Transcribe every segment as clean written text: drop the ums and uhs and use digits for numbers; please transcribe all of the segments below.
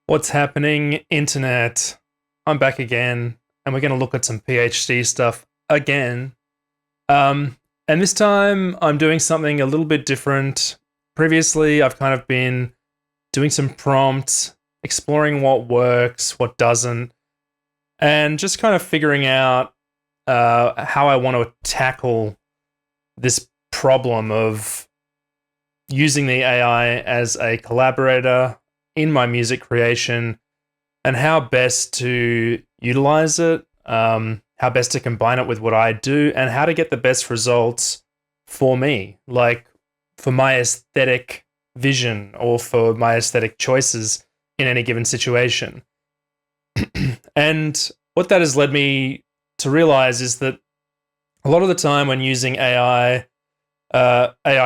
What's happening, internet? I'm back again, and we're going to look at some PhD stuff again. And this time I'm doing something a little bit different. Previously, I've kind of been doing some prompts, exploring what works, what doesn't, and just kind of figuring out how I want to tackle this problem of using the AI as a collaborator in my music creation and how best to utilize it, how best to combine it with what I do, and how to get the best results for me, like for my aesthetic vision or for my aesthetic choices in any given situation. And what that has led me to realize is that a lot of the time when using AI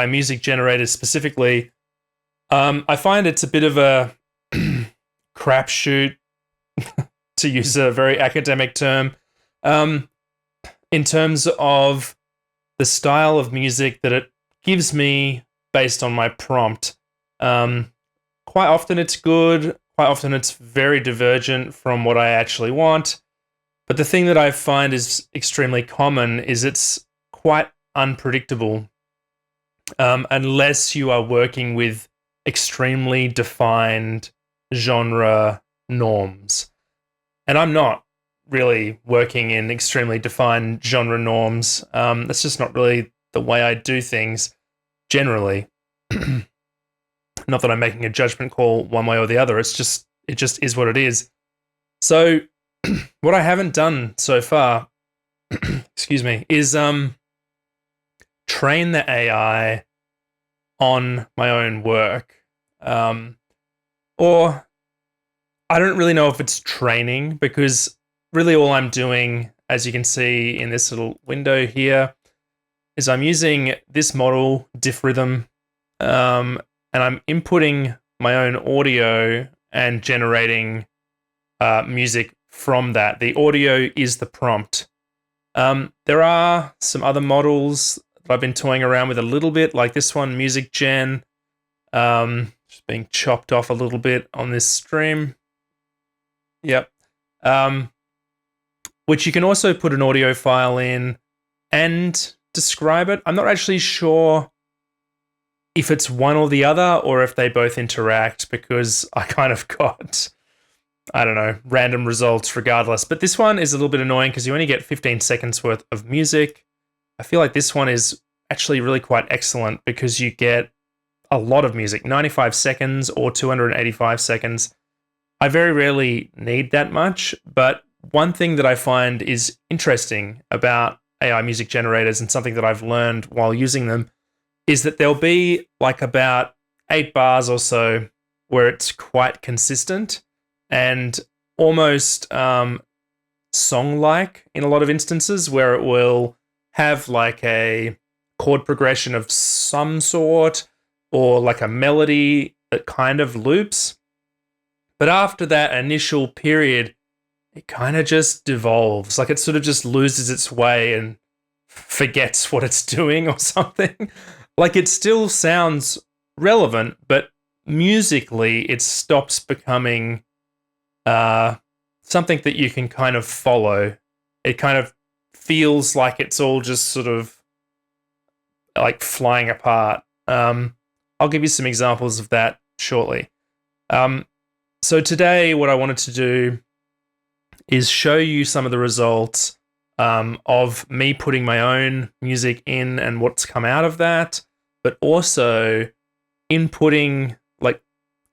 music generators specifically, I find it's a bit of a crapshoot, to use a very academic term, in terms of the style of music that it gives me based on my prompt. Quite often it's good, quite often it's very divergent from what I actually want. But the thing that I find is extremely common is it's quite unpredictable, unless you are working with extremely defined genre norms. And I'm not really working in extremely defined genre norms. That's just not really the way I do things generally. Not that I'm making a judgment call one way or the other. It just is what it is. So what I haven't done so far, excuse me, is train the AI on my own work. Or I don't really know if it's training, because really all I'm doing, as you can see in this little window here, is I'm using this model, diff rhythm, and I'm inputting my own audio and generating music from that. The audio is the prompt. There are some other models that I've been toying around with a little bit, like this one, Music Gen, just being chopped off a little bit on this stream. Yep. Which you can also put an audio file in and describe it. I'm not actually sure if it's one or the other or if they both interact, because I kind of got, I don't know, random results regardless. But this one is a little bit annoying because you only get 15 seconds worth of music. I feel like this one is actually really quite excellent because you get a lot of music, 95 seconds or 285 seconds. I very rarely need that much, but one thing that I find is interesting about AI music generators, and something that I've learned while using them, is that there'll be like about 8 bars or so where it's quite consistent and almost song-like in a lot of instances, where it will have like a chord progression of some sort or like a melody that kind of loops. But after that initial period, it kind of just devolves. Like it sort of just loses its way and forgets what it's doing or something. Like it still sounds relevant, but musically it stops becoming something that you can kind of follow. It kind of feels like it's all just sort of like flying apart. I'll give you some examples of that shortly. So today what I wanted to do is show you some of the results of me putting my own music in and what's come out of that, but also inputting, like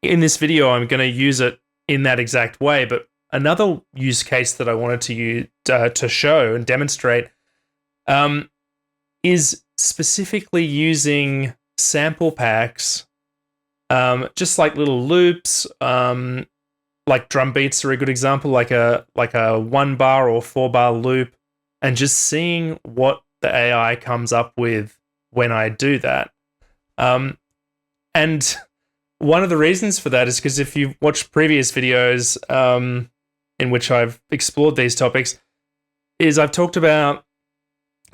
in this video, I'm going to use it in that exact way. But another use case that I wanted to show and demonstrate is specifically using sample packs, just like little loops, like drum beats are a good example, like a 1 bar or 4 bar loop, and just seeing what the AI comes up with when I do that. And one of the reasons for that is because if you've watched previous videos in which I've explored these topics, is I've talked about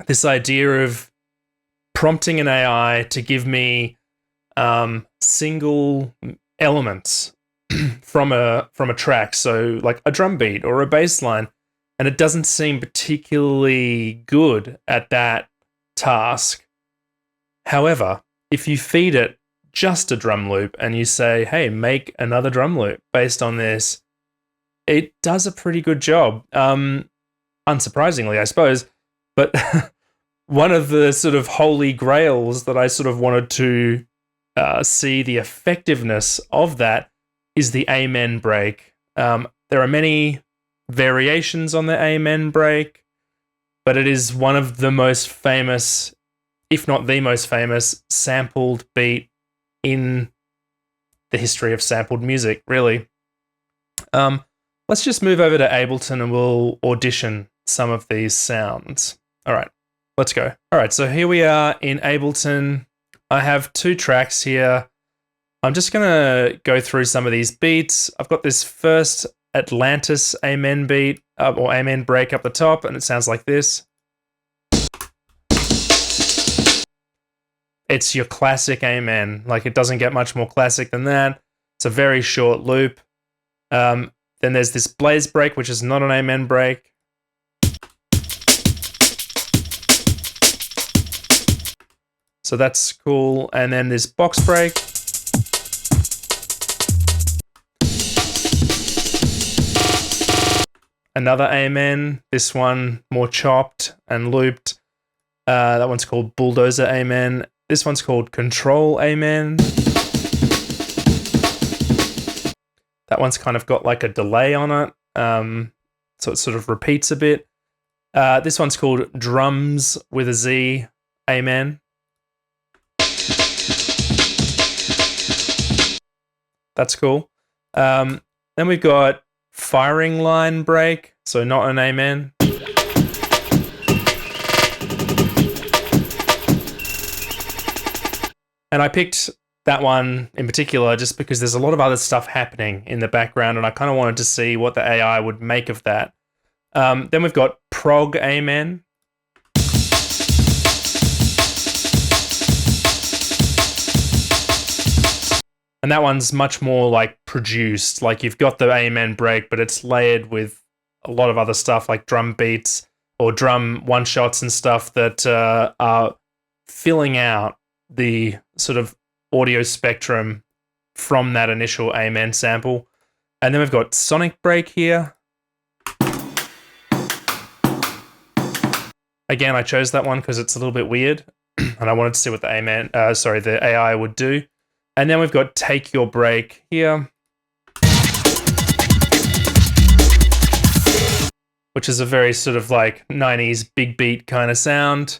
this idea of prompting an AI to give me single elements from a track, so like a drum beat or a bass line, and it doesn't seem particularly good at that task. However, if you feed it just a drum loop and you say, hey, make another drum loop based on this, it does a pretty good job. Unsurprisingly, I suppose. But one of the sort of holy grails that I sort of wanted to see the effectiveness of that is the amen break. There are many variations on the amen break, but it is one of the most famous, if not the most famous, sampled beat in the history of sampled music, really. Let's just move over to Ableton and we'll audition some of these sounds. All right, let's go. All right, so here we are in Ableton. I have 2 tracks here. I'm just going to go through some of these beats. I've got this first Atlantis amen beat, or amen break up the top, and it sounds like this. It's your classic amen. Like, it doesn't get much more classic than that. It's a very short loop. Then there's this blaze break, which is not an amen break. So that's cool. And then this box break. Another amen. This one more chopped and looped. That one's called bulldozer amen. This one's called control amen. That one's kind of got like a delay on it. So it sort of repeats a bit. This one's called drums with a Z amen. That's cool. Then we've got firing line break, so not an amen. And I picked that one in particular just because there's a lot of other stuff happening in the background, and I kind of wanted to see what the AI would make of that. Then we've got prog amen. And that one's much more like produced. Like, you've got the amen break, but it's layered with a lot of other stuff like drum beats or drum one-shots and stuff that are filling out the sort of audio spectrum from that initial amen sample. And then we've got sonic break here. Again, I chose that one because it's a little bit weird and I wanted to see what the the AI would do. And then we've got take your break here, which is a very sort of like 90s big beat kind of sound.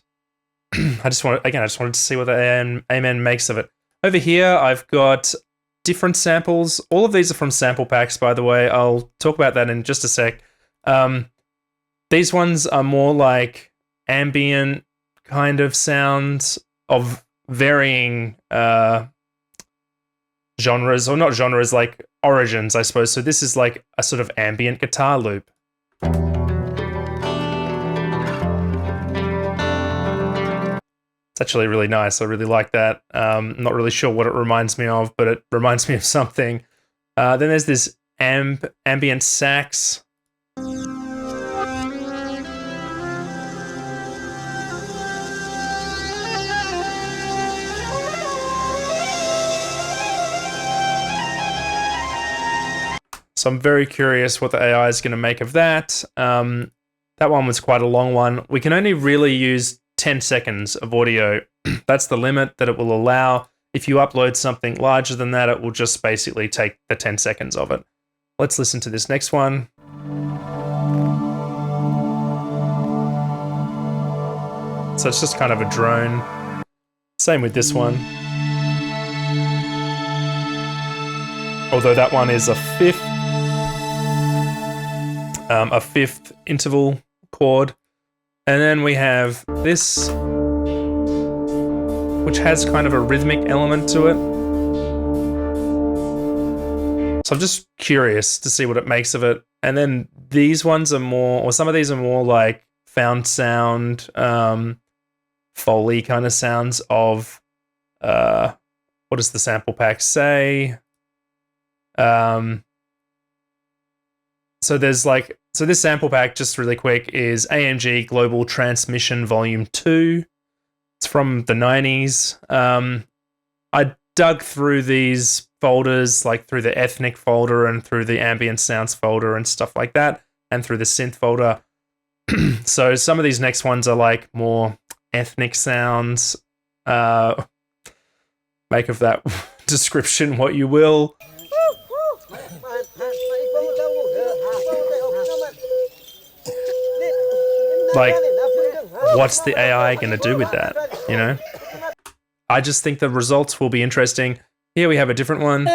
I just wanted to see what the amen makes of it. Over here, I've got different samples. All of these are from sample packs, by the way. I'll talk about that in just a sec. These ones are more like ambient kind of sounds of varying genres, or not genres, like origins, I suppose. So this is like a sort of ambient guitar loop. It's actually really nice. I really like that. I'm not really sure what it reminds me of, but it reminds me of something. Then there's this ambient sax. So I'm very curious what the AI is going to make of that. That one was quite a long one. We can only really use 10 seconds of audio. That's the limit that it will allow. If you upload something larger than that, it will just basically take the 10 seconds of it. Let's listen to this next one. So it's just kind of a drone. Same with this one. Although that one is a fifth interval chord. And then we have this, which has kind of a rhythmic element to it. So I'm just curious to see what it makes of it. And then these ones are more, or some of these are more like found sound, Foley kind of sounds of, what does the sample pack say? So there's like, so this sample pack, just really quick, is AMG Global Transmission Volume 2. It's from the 90s. I dug through these folders, like through the ethnic folder and through the ambient sounds folder and stuff like that, and through the synth folder. So some of these next ones are like more ethnic sounds. Make of that description what you will. Like, what's the AI going to do with that, you know? I just think the results will be interesting. Here we have a different one.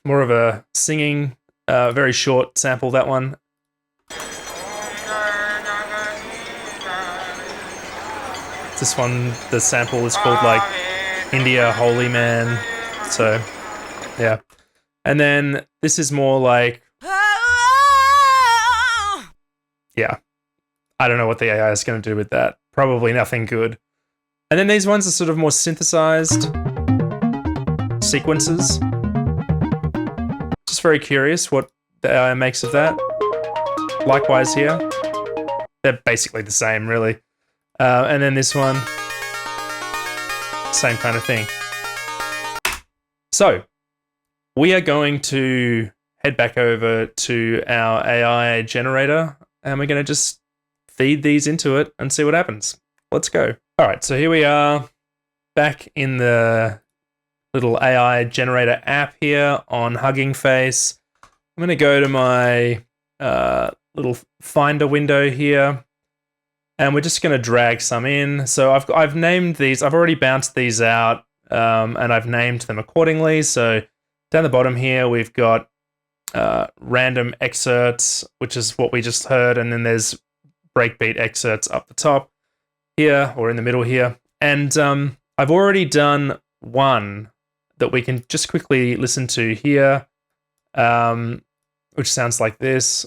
More of a singing, very short sample, that one. This one, the sample is called like India Holy Man. So, yeah. And then this is more like, yeah, I don't know what the AI is going to do with that. Probably nothing good. And then these ones are sort of more synthesized sequences. Just very curious what the AI makes of that. Likewise here. They're basically the same, really. And then this one, same kind of thing. So, we are going to head back over to our AI generator, and we're going to just feed these into it and see what happens. Let's go. All right, so here we are back in the little AI generator app here on Hugging Face. I'm going to go to my little Finder window here, and we're just going to drag some in. So I've named these. I've already bounced these out, and I've named them accordingly. So down the bottom here, we've got random excerpts, which is what we just heard, and then there's breakbeat excerpts up the top here, or in the middle here. And I've already done one that we can just quickly listen to here, which sounds like this.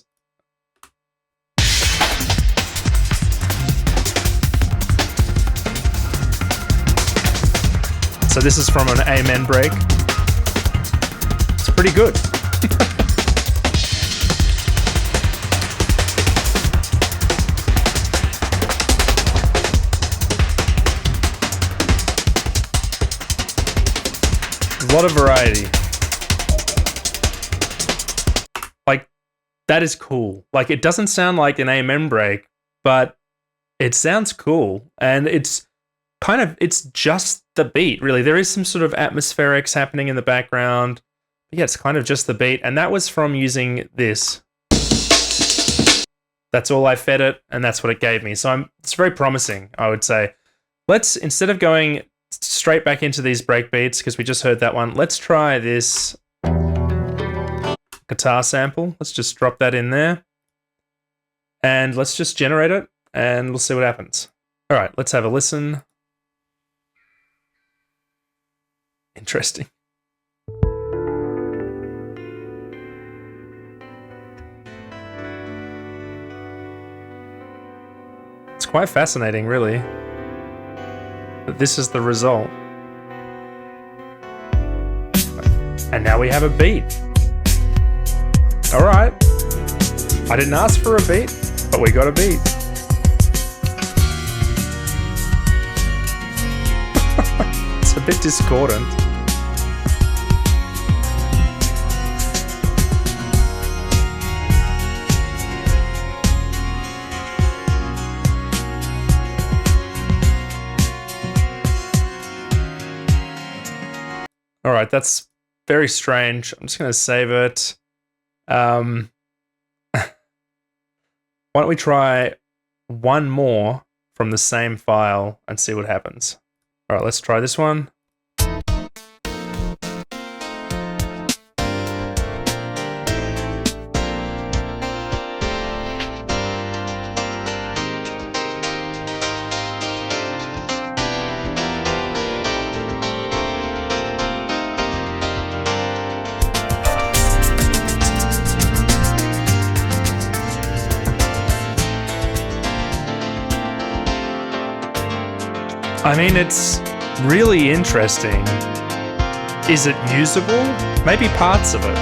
So this is from an Amen break. It's pretty good. A lot of variety. Like, that is cool. Like, it doesn't sound like an Amen break, but it sounds cool. And it's kind of, it's just the beat, really. There is some sort of atmospherics happening in the background. But yeah, it's kind of just the beat. And that was from using this. That's all I fed it, and that's what it gave me. So it's very promising, I would say. Let's, instead of going straight back into these breakbeats, because we just heard that one, let's try this guitar sample. Let's just drop that in there. And let's just generate it, and we'll see what happens. All right, let's have a listen. Interesting. It's quite fascinating, really. But this is the result. And now we have a beat. All right. I didn't ask for a beat, but we got a beat. It's a bit discordant. All right, that's very strange. I'm just going to save it. Why don't we try one more from the same file and see what happens? All right, let's try this one. I mean, it's really interesting. Is it usable? Maybe parts of it.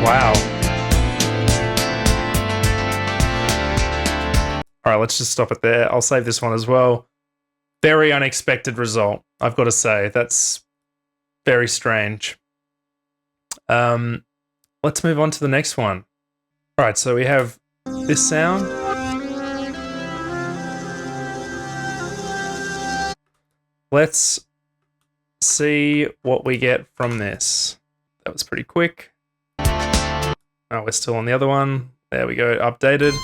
Wow. All right, let's just stop it there. I'll save this one as well. Very unexpected result, I've got to say. That's very strange. Let's move on to the next one. All right, so we have this sound. Let's see what we get from this. That was pretty quick. Oh, we're still on the other one. There we go, updated.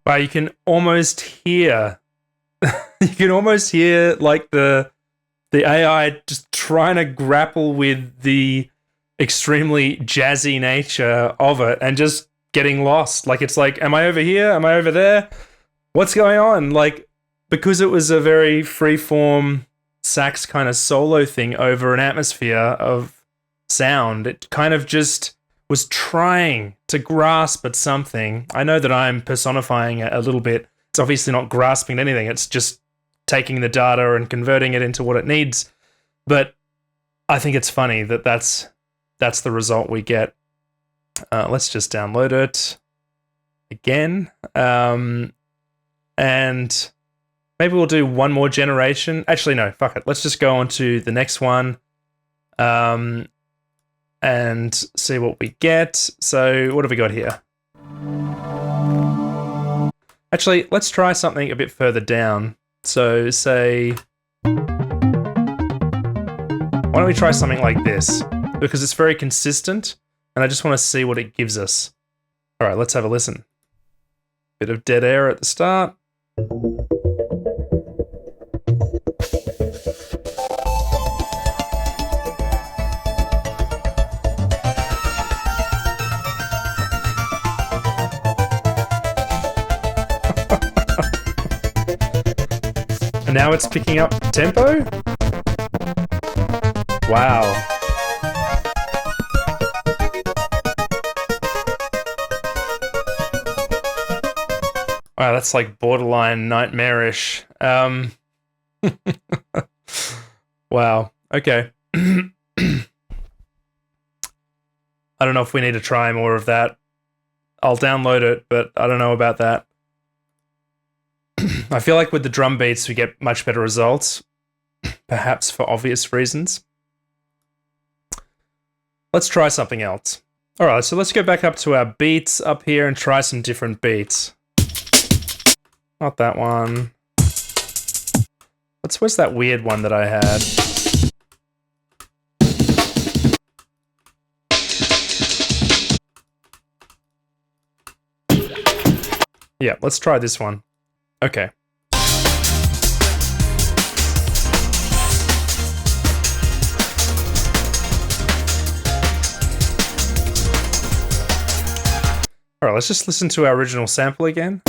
Wow, you can almost hear, like the AI just trying to grapple with the extremely jazzy nature of it and just getting lost. Like, it's like, am I over here? Am I over there? What's going on? Like, because it was a very freeform sax kind of solo thing over an atmosphere of sound, it kind of just was trying to grasp at something. I know that I'm personifying it a little bit. It's obviously not grasping at anything. It's just taking the data and converting it into what it needs. But I think it's funny that that's the result we get. Let's just download it again. And maybe we'll do one more generation. Actually, no, fuck it. Let's just go on to the next one. And see what we get. So what have we got here? Actually, let's try something a bit further down. So say, why don't we try something like this? Because it's very consistent, and I just want to see what it gives us. All right, let's have a listen. Bit of dead air at the start. And now it's picking up tempo? Wow. Wow, that's like borderline nightmarish. Wow, okay. I don't know if we need to try more of that. I'll download it, but I don't know about that. I feel like with the drum beats we get much better results, perhaps for obvious reasons. Let's try something else. Alright, so let's go back up to our beats up here and try some different beats. Not that one. Where's that weird one that I had? Yeah, let's try this one. Okay. All right, let's just listen to our original sample again.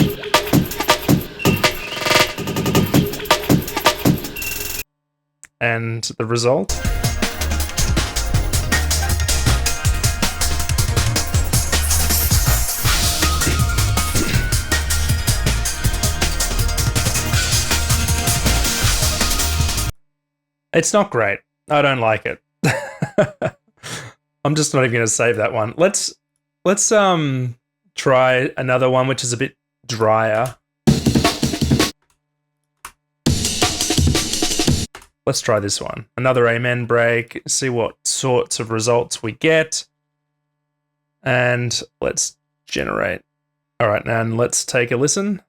And the result. It's not great. I don't like it. I'm just not even going to save that one. Let's try another one which is a bit drier. Let's try this one. Another amen break. See what sorts of results we get. And let's generate. All right, now let's take a listen.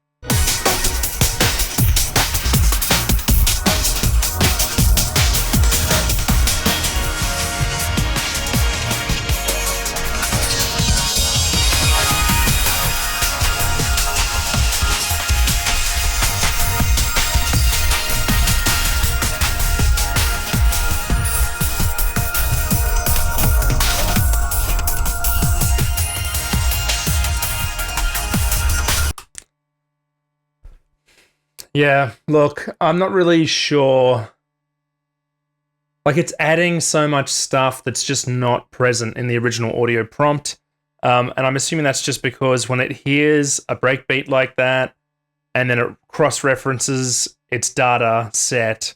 Yeah, look, I'm not really sure. Like, it's adding so much stuff that's just not present in the original audio prompt. And I'm assuming that's just because when it hears a breakbeat like that, and then it cross-references its data set,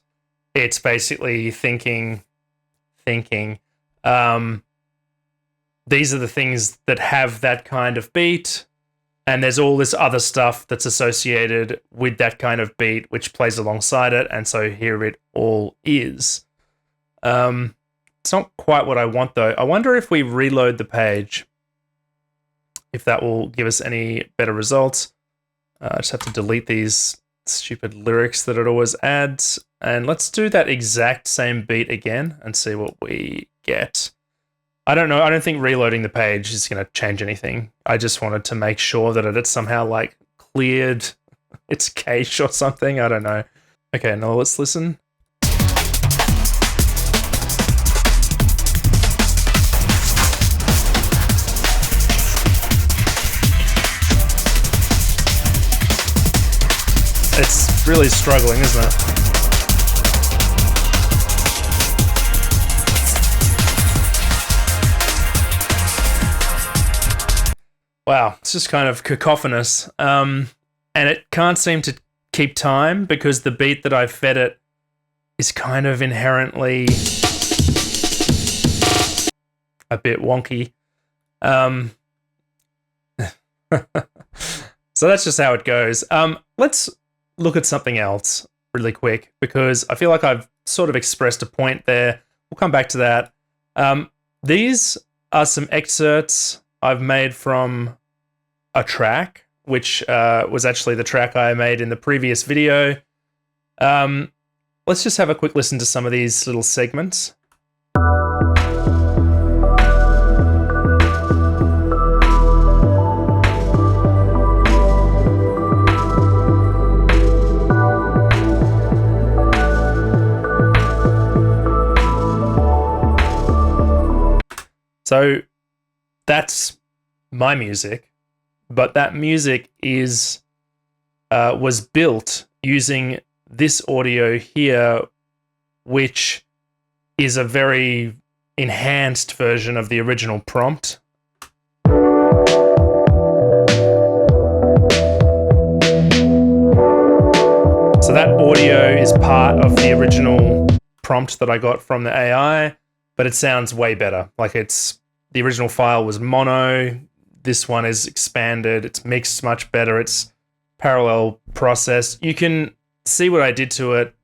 it's basically thinking, these are the things that have that kind of beat, and there's all this other stuff that's associated with that kind of beat, which plays alongside it, and so here it all is. It's not quite what I want, though. I wonder if we reload the page, if that will give us any better results. I just have to delete these stupid lyrics that it always adds, and let's do that exact same beat again and see what we get. I don't know. I don't think reloading the page is going to change anything. I just wanted to make sure that it had somehow like cleared its cache or something. I don't know. Okay, now let's listen. It's really struggling, isn't it? Wow, it's just kind of cacophonous. And it can't seem to keep time because the beat that I fed it is kind of inherently a bit wonky. So that's just how it goes. Let's look at something else really quick because I feel like I've sort of expressed a point there. We'll come back to that. These are some excerpts I've made from a track, which was actually the track I made in the previous video. Let's just have a quick listen to some of these little segments. So that's my music, but that music is was built using this audio here, which is a very enhanced version of the original prompt. So that audio is part of the original prompt that I got from the AI, but it sounds way better. Like the original file was mono. This one is expanded. It's mixed much better. It's parallel process. You can see what I did to it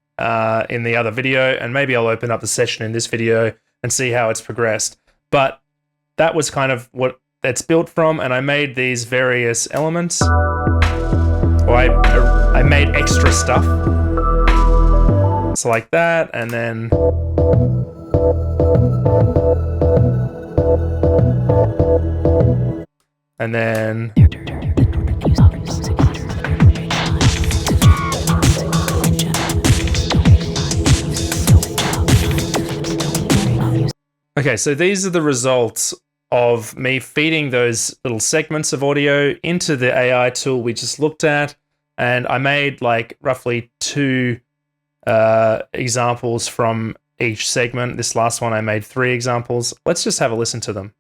in the other video, and maybe I'll open up the session in this video and see how it's progressed. But that was kind of what it's built from, and I made these various elements. Or I made extra stuff. So like that, and then okay, so these are the results of me feeding those little segments of audio into the AI tool we just looked at, and I made like roughly 2 examples from each segment. This last one I made 3 examples. Let's just have a listen to them.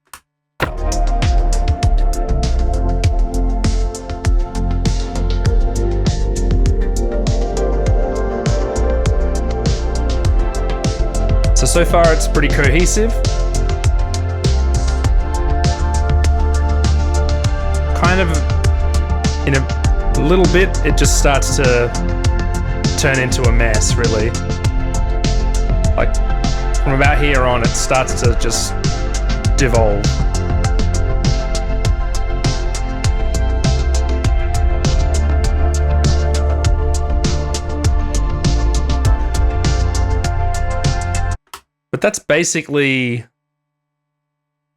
So far it's pretty cohesive. Kind of, in a little bit, it just starts to turn into a mess, really. Like, from about here on, it starts to just devolve. But that's basically,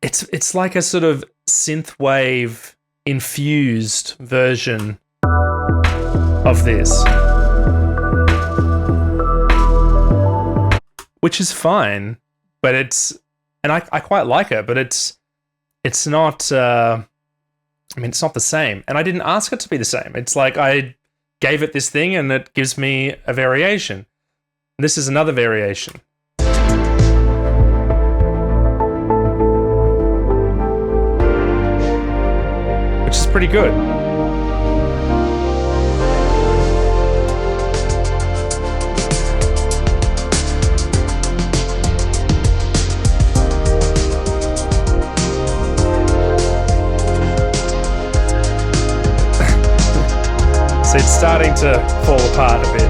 it's like a sort of synthwave infused version of this, which is fine, but and I quite like it, but it's not, I mean, it's not the same, and I didn't ask it to be the same. It's like I gave it this thing and it gives me a variation. This is another variation. Which is pretty good. So it's starting to fall apart a bit.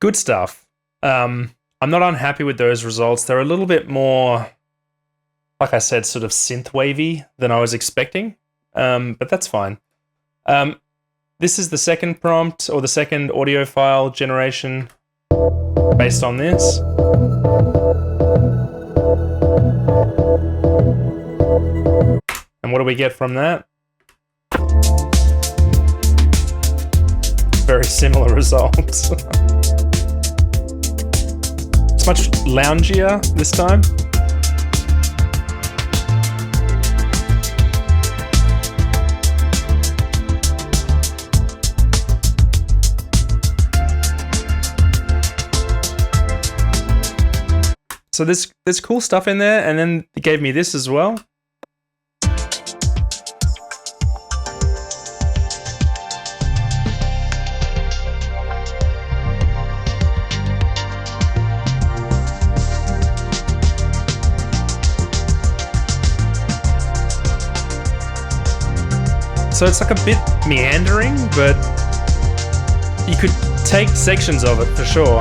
Good stuff. I'm not unhappy with those results. They're a little bit more, like I said, sort of synth wavy than I was expecting, but that's fine. This is the second prompt, or the second audio file generation based on this. And what do we get from that? Very similar results. Much loungier this time. So there's cool stuff in there, and then it gave me this as well. So it's like a bit meandering, but you could take sections of it for sure.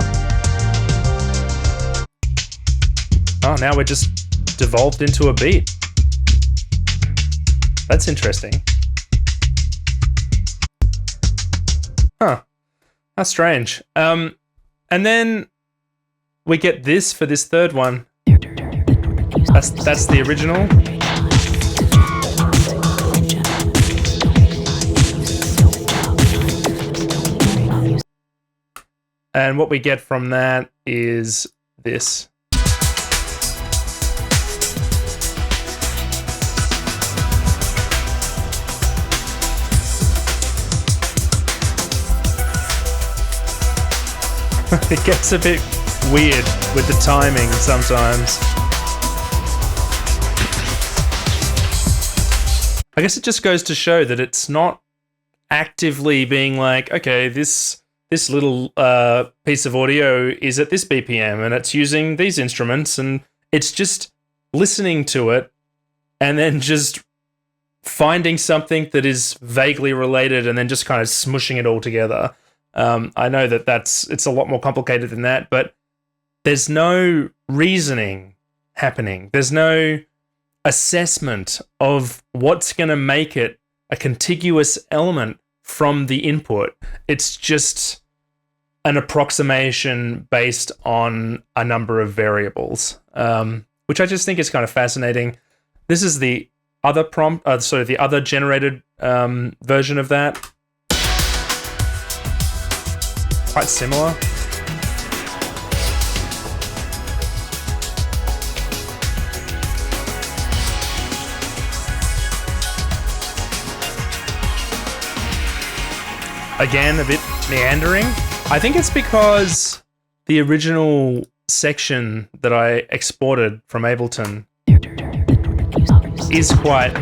Oh, now we're just devolved into a beat. That's interesting. Huh. How strange. And then we get this for this third one. That's the original. And what we get from that is this. It gets a bit weird with the timing sometimes. I guess it just goes to show that it's not actively being like, okay, this little piece of audio is at this BPM and it's using these instruments, and it's just listening to it and then just finding something that is vaguely related and then just kind of smushing it all together. I know that it's a lot more complicated than that, but there's no reasoning happening. There's no assessment of what's going to make it a contiguous element from the input. It's just an approximation based on a number of variables, which I just think is kind of fascinating. This is the other prompt, the other generated version of that. Quite similar. Again, a bit meandering. I think it's because the original section that I exported from Ableton is quite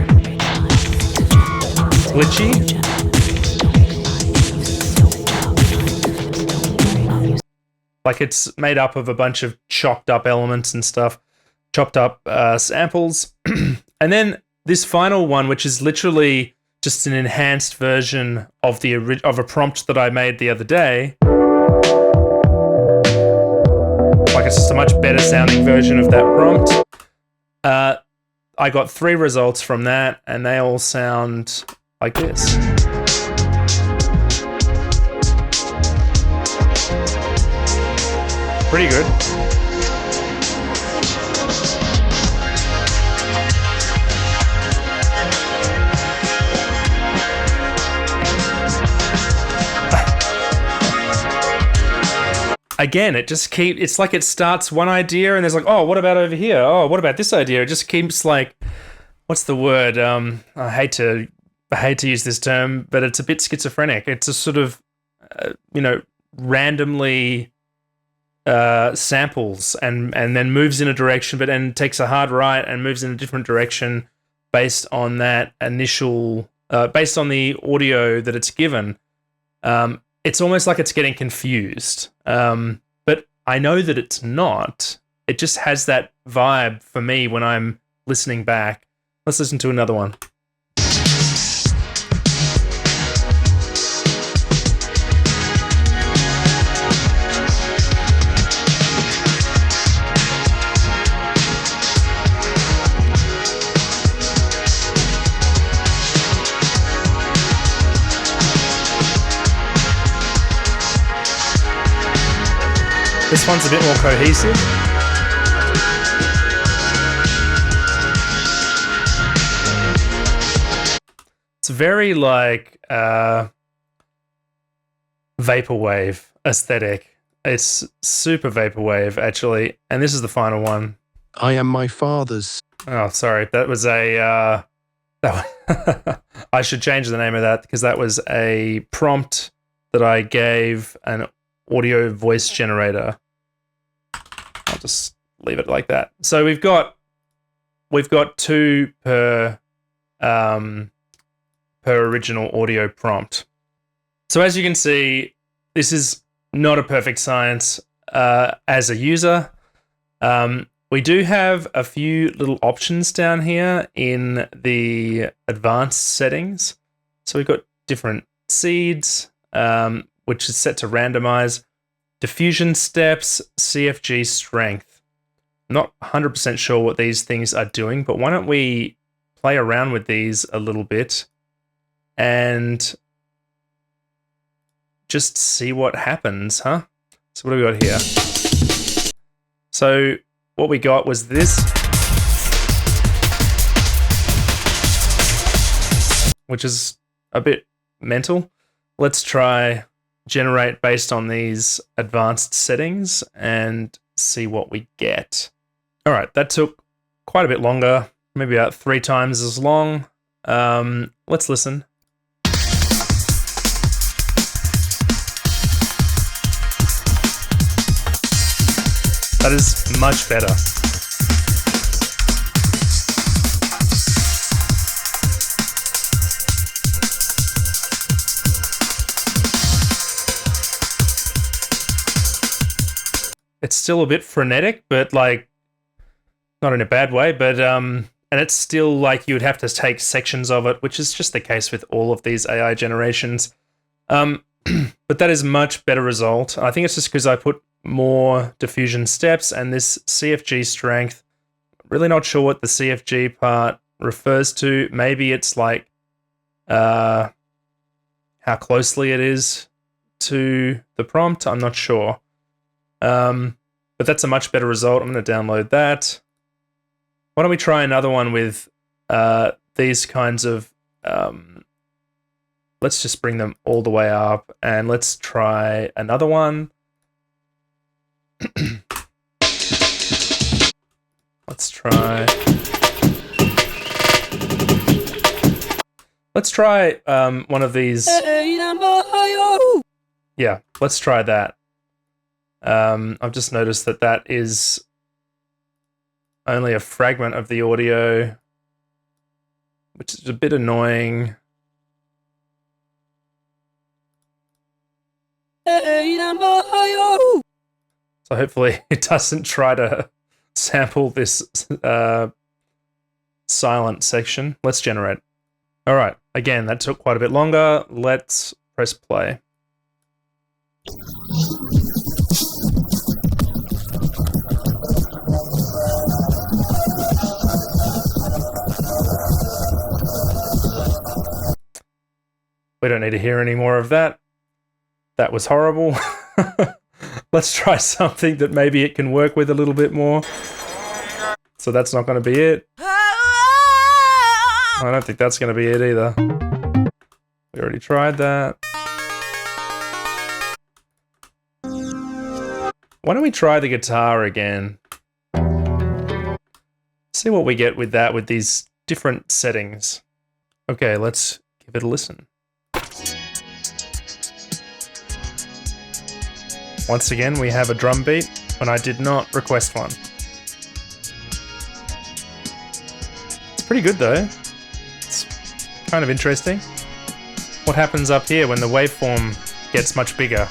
glitchy. Like, it's made up of a bunch of chopped up elements and stuff, chopped up samples. And then this final one, which is literally just an enhanced version of of a prompt that I made the other day. Like, it's just a much better sounding version of that prompt. I got 3 results from that, and they all sound like this. Pretty good. again, it's like it starts one idea and there's like, oh, what about over here? Oh, what about this idea? It just keeps like, what's the word? I hate to use this term, but it's a bit schizophrenic. It's a sort of, randomly samples and then moves in a direction, but then takes a hard right and moves in a different direction based on that initial, based on the audio that it's given. It's almost like it's getting confused. But I know that it's not. It just has that vibe for me when I'm listening back. Let's listen to another one. This one's a bit more cohesive. It's very like vaporwave aesthetic. It's super vaporwave actually, and this is the final one. I am my father's. Oh, sorry, that was a. I should change the name of that because that was a prompt that I gave an audio voice generator. I'll just leave it like that. So we've got 2 per original audio prompt. So as you can see, this is not a perfect science as a user. We do have a few little options down here in the advanced settings. So we've got different seeds, which is set to randomize, diffusion steps, CFG strength. I'm not 100% sure what these things are doing, but why don't we play around with these a little bit and just see what happens, huh? So what do we got here? So what we got was this, which is a bit mental. Let's try generate based on these advanced settings and see what we get. All right, that took quite a bit longer, maybe about 3 times as long. Let's listen. That is much better. It's still a bit frenetic, but like not in a bad way, but and it's still like you would have to take sections of it, which is just the case with all of these AI generations. But that is much better result. I think it's just because I put more diffusion steps and this CFG strength. Really not sure what the CFG part refers to. Maybe it's like how closely it is to the prompt. I'm not sure. But that's a much better result. I'm going to download that. Why don't we try another one with these kinds of... let's just bring them all the way up and let's try another one. Let's try one of these. Yeah, let's try that. I've just noticed that that is only a fragment of the audio, which is a bit annoying. So hopefully it doesn't try to sample this silent section. Let's generate. All right, again, that took quite a bit longer. Let's press play. We don't need to hear any more of that. That was horrible. Let's try something that maybe it can work with a little bit more. So that's not going to be it. I don't think that's going to be it either. We already tried that. Why don't we try the guitar again? See what we get with that, with these different settings. Okay, let's give it a listen. Once again, we have a drum beat when I did not request one. It's pretty good though. It's kind of interesting. What happens up here when the waveform gets much bigger?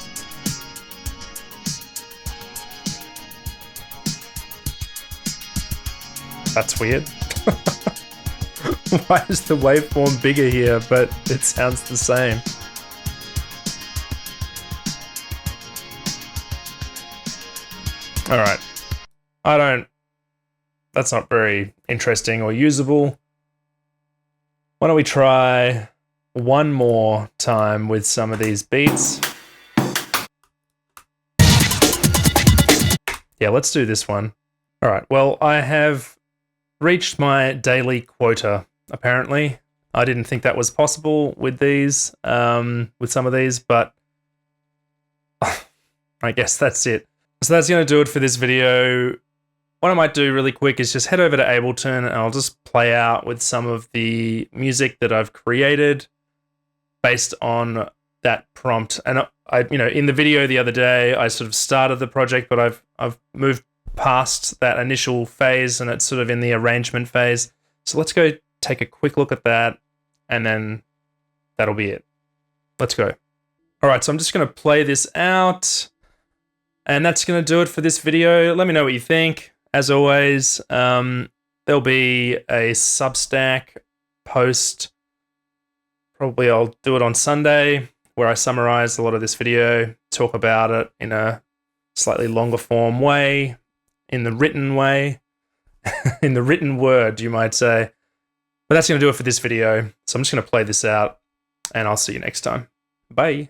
That's weird. Why is the waveform bigger here, but it sounds the same? Alright. That's not very interesting or usable. Why don't we try one more time with some of these beats? Yeah, let's do this one. Alright, well, I have reached my daily quota, apparently. I didn't think that was possible with these, with some of these, but I guess that's it. So that's going to do it for this video. What I might do really quick is just head over to Ableton and I'll just play out with some of the music that I've created based on that prompt. And in the video the other day, I sort of started the project, but I've moved past that initial phase and it's sort of in the arrangement phase. So let's go take a quick look at that and then that'll be it. Let's go. All right, so I'm just going to play this out and that's going to do it for this video. Let me know what you think. As always, there'll be a Substack post. Probably I'll do it on Sunday where I summarize a lot of this video, talk about it in a slightly longer form way, in the written way, in the written word, you might say. But that's going to do it for this video. So I'm just going to play this out and I'll see you next time. Bye.